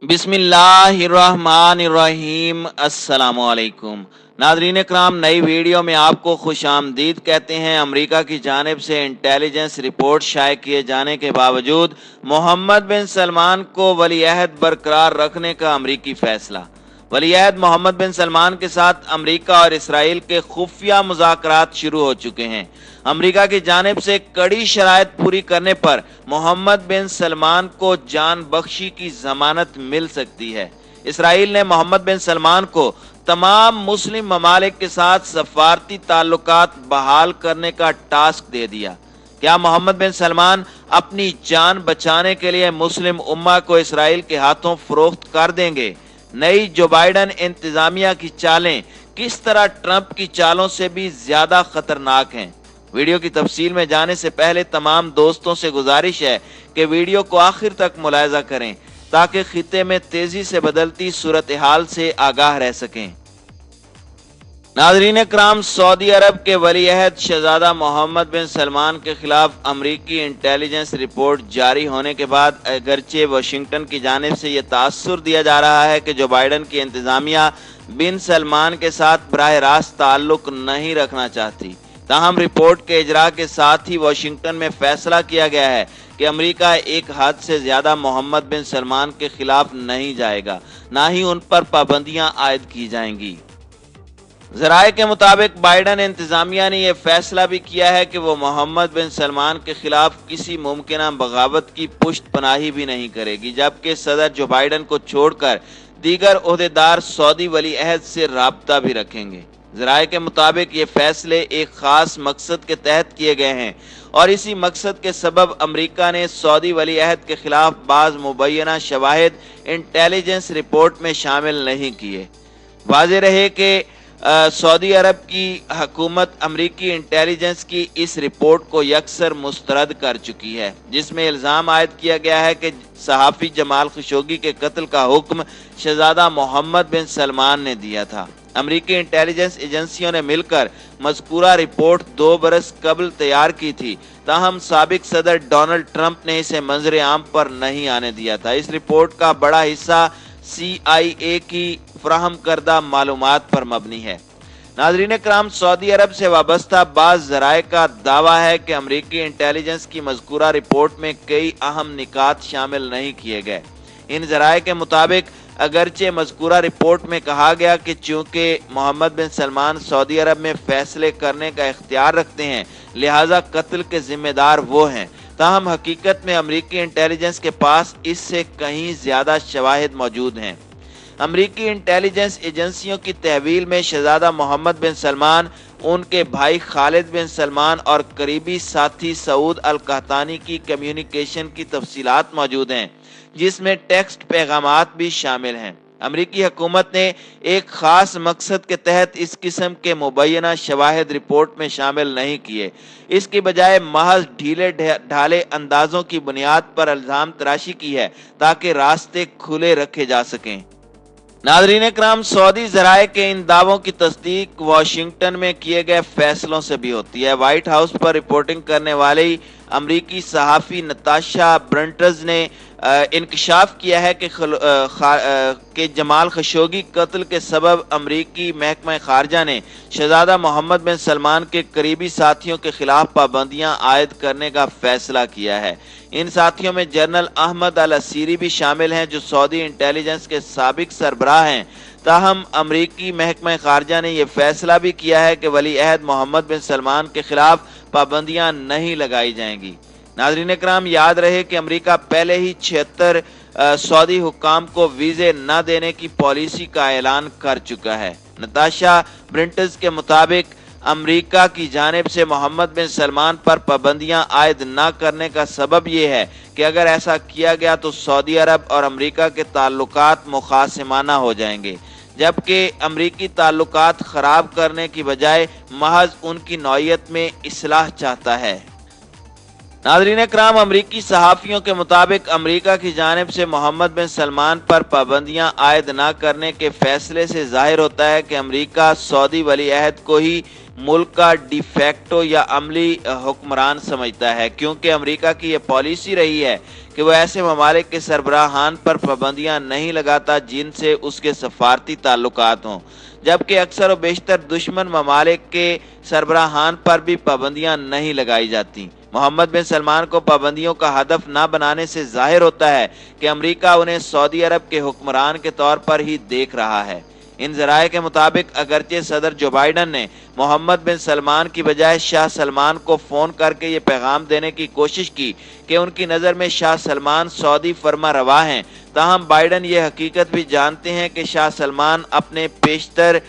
बिस्मिल्लाहिर्रहमानिर्रहीम। अस्सलामुअलैकुम नाज़रीन इकराम, नई वीडियो में आपको खुश आमदीद कहते हैं। अमेरिका की जानिब से इंटेलिजेंस रिपोर्ट शाये किए जाने के बावजूद मोहम्मद बिन सलमान को वलीअहद बरकरार रखने का अमरीकी फैसला। वलीअहद मोहम्मद बिन सलमान के साथ अमेरिका और इसराइल के खुफिया मुज़ाकरात शुरू हो चुके हैं। अमेरिका की जानिब से कड़ी शराइत पूरी करने पर मोहम्मद बिन सलमान को जान बख्शी की जमानत मिल सकती है। इसराइल ने मोहम्मद बिन सलमान को तमाम मुस्लिम ममालिक के साथ सफारती ताल्लुकात बहाल करने का टास्क दे दिया। क्या मोहम्मद बिन सलमान अपनी जान बचाने के लिए मुस्लिम उम्मा को इसराइल के हाथों फरोख्त कर देंगे? नई जो बाइडन इंतजामिया की चालें किस तरह ट्रंप की चालों से भी ज्यादा खतरनाक हैं? वीडियो की तफसील में जाने से पहले तमाम दोस्तों से गुजारिश है कि वीडियो को आखिर तक मुलाहिजा करें ताकि खिते में तेजी से बदलती सूरत हाल से आगाह रह सकें। नाज़रीन इकराम, सऊदी अरब के वलीअहद शहजादा मोहम्मद बिन सलमान के खिलाफ अमरीकी इंटेलिजेंस रिपोर्ट जारी होने के बाद अगरचे वाशिंगटन की जानिब से यह तासुर दिया जा रहा है कि जो बाइडन की इंतजामिया बिन सलमान के साथ बराह रास्त ताल्लुक नहीं रखना चाहती। ताहम रिपोर्ट के इजरा के साथ ही वाशिंगटन में फैसला किया गया है कि अमेरिका एक हद से ज्यादा मोहम्मद बिन सलमान के खिलाफ नहीं जाएगा, ना ही उन पर पाबंदियां आयद की जाएंगी। जराये के मुताबिक बाइडन इंतजामिया ने यह फैसला भी किया है कि वो मोहम्मद बिन सलमान के खिलाफ किसी मुमकिन बगावत की पुष्ट पनाही भी नहीं करेगी, जबकि सदर जो बाइडन को छोड़कर दीगर ओहदेदार सऊदी वलीअहद से राब्ता भी रखेंगे। जराये के मुताबिक ये फैसले एक खास मकसद के तहत किए गए हैं और इसी मकसद के सबब अमेरिका ने सऊदी वलीअहद के खिलाफ बाज मुबैना शवाहिद इंटेलिजेंस रिपोर्ट में शामिल नहीं किए। वाज़ेह रहे कि सऊदी अरब की हुकूमत अमरीकी इंटेलिजेंस की इस रिपोर्ट को यकसर मुस्तरद कर चुकी है, जिसमें इल्ज़ाम आयद किया गया है कि सहाफ़ी जमाल खशोगी के कत्ल का हुक्म शहजादा मोहम्मद बिन सलमान ने दिया था। अमरीकी इंटेलिजेंस एजेंसियों ने मिलकर मज़कूरा रिपोर्ट 2 बरस कबल तैयार की थी, ताहम साबिक सदर डोनाल्ड ट्रंप ने इसे मंजर आम पर नहीं आने दिया था। इस रिपोर्ट का बड़ा हिस्सा CIA की फराहम करदा मालूमात पर मबनी है। नाज़रीन इकराम, सऊदी अरब से वाबस्ता बाज़ ज़राए का दावा है कि अमरीकी इंटेलिजेंस की मज़कूरा रिपोर्ट में कई अहम निकात शामिल नहीं किए गए। इन ज़राए के मुताबिक अगरचे मज़कूरा रिपोर्ट में कहा गया कि चूंकि मोहम्मद बिन सलमान सऊदी अरब में फैसले करने का इख्तियार रखते हैं, लिहाजा कत्ल के जिम्मेदार वो हैं, ताहम हकीकत में अमरीकी इंटेलिजेंस के पास इससे कहीं ज्यादा शवाहिद मौजूद हैं। अमरीकी इंटेलिजेंस एजेंसियों की तहवील में शहजादा मोहम्मद बिन सलमान, उनके भाई खालिद बिन सलमान और करीबी साथी सऊद अल कहतानी की कम्युनिकेशन की तफसीलात मौजूद हैं, जिसमें टेक्स्ट पैगामात भी शामिल हैं। अमरीकी हुकूमत ने एक खास मकसद के तहत इस किस्म के मुबैना शवाहिद रिपोर्ट में शामिल नहीं किए, इसकी बजाय महज ढीले ढाले अंदाजों की बुनियाद पर इल्जाम तराशी की है ताकि रास्ते खुले रखे जा सकें। नाज़रीन इकराम, सऊदी ज़राए के इन दावों की तस्दीक वाशिंगटन में किए गए फैसलों से भी होती है। व्हाइट हाउस पर रिपोर्टिंग करने वाली अमरीकी सहाफ़ी नताशा ब्रंटज ने इंकशाफ किया है कि जमाल खशोगी कत्ल के सबब अमरीकी महकमा खारजा ने शहजादा मोहम्मद बिन सलमान के करीबी साथियों के खिलाफ पाबंदियां आयद करने का फैसला किया है। इन साथियों में जनरल अहमद अल असीरी भी शामिल हैं, जो सऊदी इंटेलिजेंस के साबिक सरबराह हैं। ताहम अमरीकी महकमा खारजा ने यह फैसला भी किया है कि वलीअहद मोहम्मद बिन सलमान के खिलाफ पाबंदियां नहीं लगाई जाएंगी। नाज़रीन इकराम, याद रहे कि अमेरिका पहले ही 76 सऊदी हुक्काम को वीज़े न देने की पॉलिसी का ऐलान कर चुका है। नताशा ब्रिंटज के मुताबिक अमेरिका की जानिब से मोहम्मद बिन सलमान पर पाबंदियां आयद न करने का सबब यह है कि अगर ऐसा किया गया तो सऊदी अरब और अमेरिका के ताल्लुकात मुखासिमाना हो जाएंगे, जबकि अमरीकी ताल्लुकात खराब करने की बजाय महज उनकी नौयत में इस्लाह चाहता है। नाज़रीन इकराम, अमरीकी सहाफ़ियों के मुताबिक अमरीका की जानिब से मोहम्मद बिन सलमान पर पाबंदियां आयद न करने के फैसले से जाहिर होता है कि अमरीका सऊदी वलीअहद को ही मुल्क का डिफैक्टो या अमली हुक्मरान समझता है, क्योंकि अमेरिका की यह पॉलिसी रही है कि वह ऐसे ममालिक के सरबराहान पर पाबंदियां नहीं लगाता जिनसे उसके सफारती ताल्लुकात हों, जबकि अक्सर व बेशतर दुश्मन ममालिक के सरबराहान पर भी पाबंदियां नहीं लगाई जाती। मोहम्मद बिन सलमान को पाबंदियों का हदफ न बनाने से जाहिर होता है कि अमेरिका उन्हें सऊदी अरब के हुक्मरान के तौर पर ही देख रहा है। इन जराये के मुताबिक अगरचे सदर जो बाइडन ने मोहम्मद बिन सलमान की बजाय शाह सलमान को फ़ोन करके ये पैगाम देने की कोशिश की कि उनकी नज़र में शाह सलमान सऊदी फरमा रवा हैं, ताहम बाइडन ये हकीकत भी जानते हैं कि शाह सलमान अपने पेशतर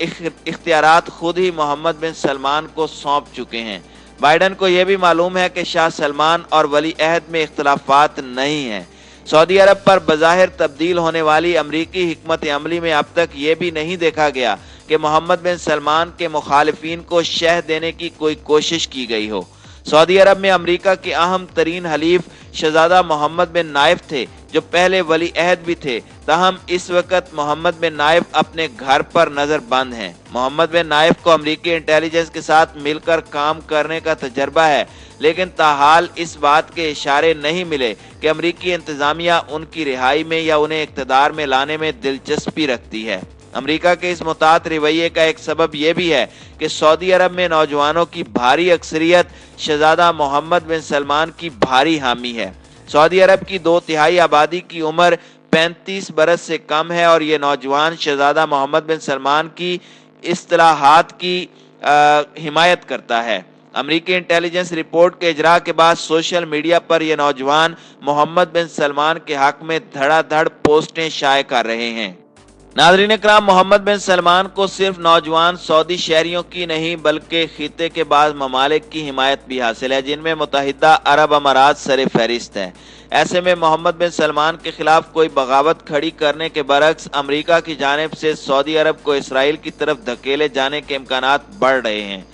इख्तियारात खुद ही मोहम्मद बिन सलमान को सौंप चुके हैं। बाइडन को यह भी मालूम है कि शाह सलमान और वली अहद में इख्तलाफात नहीं हैं। सऊदी अरब पर बज़ाहिर तब्दील होने वाली अमरीकी हिकमत अमली में अब तक ये भी नहीं देखा गया कि मोहम्मद बिन सलमान के मुखालिफिन को शह देने की कोई कोशिश की गई हो। सऊदी अरब में अमरीका के अहम तरीन हलीफ शहजादा मोहम्मद बिन नाइफ थे, जो पहले वली अहद भी थे, ताहम इस वक्त मोहम्मद बिन नाइफ अपने घर पर नजर बंद हैं। मोहम्मद बिन नाइफ को अमरीकी इंटेलिजेंस के साथ मिलकर काम करने का तजर्बा है, लेकिन ताहाल इस बात के इशारे नहीं मिले कि अमरीकी इंतजामिया उनकी रिहाई में या उन्हें इक़्तिदार में लाने में दिलचस्पी रखती है। अमेरिका के इस मुतात रवैये का एक सबब यह भी है कि सऊदी अरब में नौजवानों की भारी अक्सरियत शहजादा मोहम्मद बिन सलमान की भारी हामी है। सऊदी अरब की 2/3 आबादी की उम्र 35 बरस से कम है और ये नौजवान शहजादा मोहम्मद बिन सलमान की इस्तिलाहात की हिमायत करता है। अमरीकी इंटेलिजेंस रिपोर्ट के इजरा के बाद सोशल मीडिया पर यह नौजवान मोहम्मद बिन सलमान के हक में धड़ाधड़ पोस्टें शाये कर रहे हैं। नाज़रीन इकराम, मोहम्मद बिन सलमान को सिर्फ नौजवान सऊदी शहरियों की नहीं बल्कि खिते के बाद ममालिक की हिमायत भी हासिल है, जिनमें मुत्तहिदा अरब अमारात सर फहरिस्त है। ऐसे में मोहम्मद बिन सलमान के खिलाफ कोई बगावत खड़ी करने के बरक्स अमरीका की जानिब से सऊदी अरब को इसराइल की तरफ धकेले जाने के इम्कानात बढ़ रहे हैं।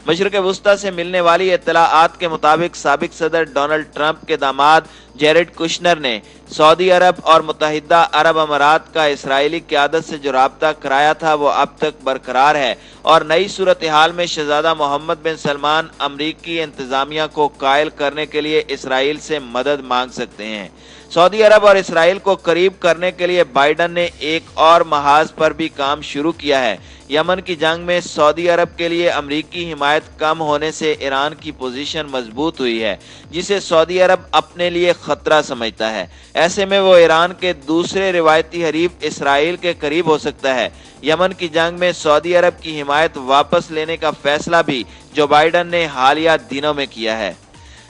मशरिक़ वुस्ता से मिलने वाली इत्तलाआत के मुताबिक साबिक सदर डोनाल्ड ट्रंप के दामाद जेरेड कुशनर ने सऊदी अरब और मुत्तहिदा अरब अमारात का इसराइली क़यादत से जो राब्ता कराया था वो अब तक बरकरार है और नई सूरत हाल में शहजादा मोहम्मद बिन सलमान अमरीकी इंतजामिया को कायल करने के लिए इसराइल से मदद मांग सकते हैं। सऊदी अरब और इसराइल को करीब करने के लिए बाइडन ने एक और महाज पर भी काम शुरू किया है। यमन की जंग में सऊदी अरब के लिए अमरीकी हिमायत कम होने से ईरान की पोजीशन मजबूत हुई है, जिसे सऊदी अरब अपने लिए खतरा समझता है। ऐसे में वो ईरान के दूसरे रिवायती हरीफ इसराइल के करीब हो सकता है। यमन की जंग में सऊदी अरब की हिमायत वापस लेने का फैसला भी जो बाइडन ने हालिया दिनों में किया है।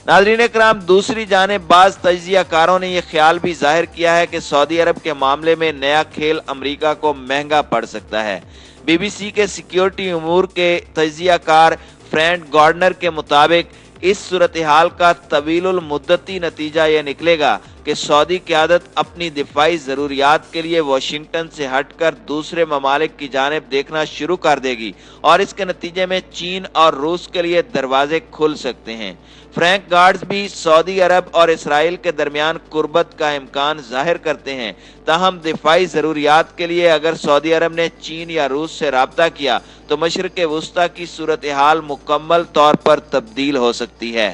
नाज़रीन इकराम, दूसरी जानिब बाज़ तज्ज़ियाकारों ने यह ख्याल भी जाहिर किया है कि सऊदी अरब के मामले में नया खेल अमरीका को महंगा पड़ सकता है। BBC के सिक्योरिटी उमूर के तज्ज़ियाकार फ्रैंक गार्डनर के मुताबिक इस सूरत हाल का तवीलुल मुद्दती नतीजा यह निकलेगा कि सऊदी क़यादत अपनी दिफाई ज़रूरियात के लिए वाशिंगटन से हटकर दूसरे ममालिक की जानिब देखना शुरू कर देगी और इसके नतीजे में चीन और रूस के लिए दरवाजे खुल सकते हैं। फ्रैंक गार्ड्स भी सऊदी अरब और इसराइल के दरमियान कुर्बत का इम्कान जाहिर करते हैं, ताहम दिफाई ज़रूरियात के लिए अगर सऊदी अरब ने चीन या रूस से राब्ता किया तो मशरिक़ वुस्ता की सूरत हाल मुकम्मल तौर पर तब्दील हो सकती है।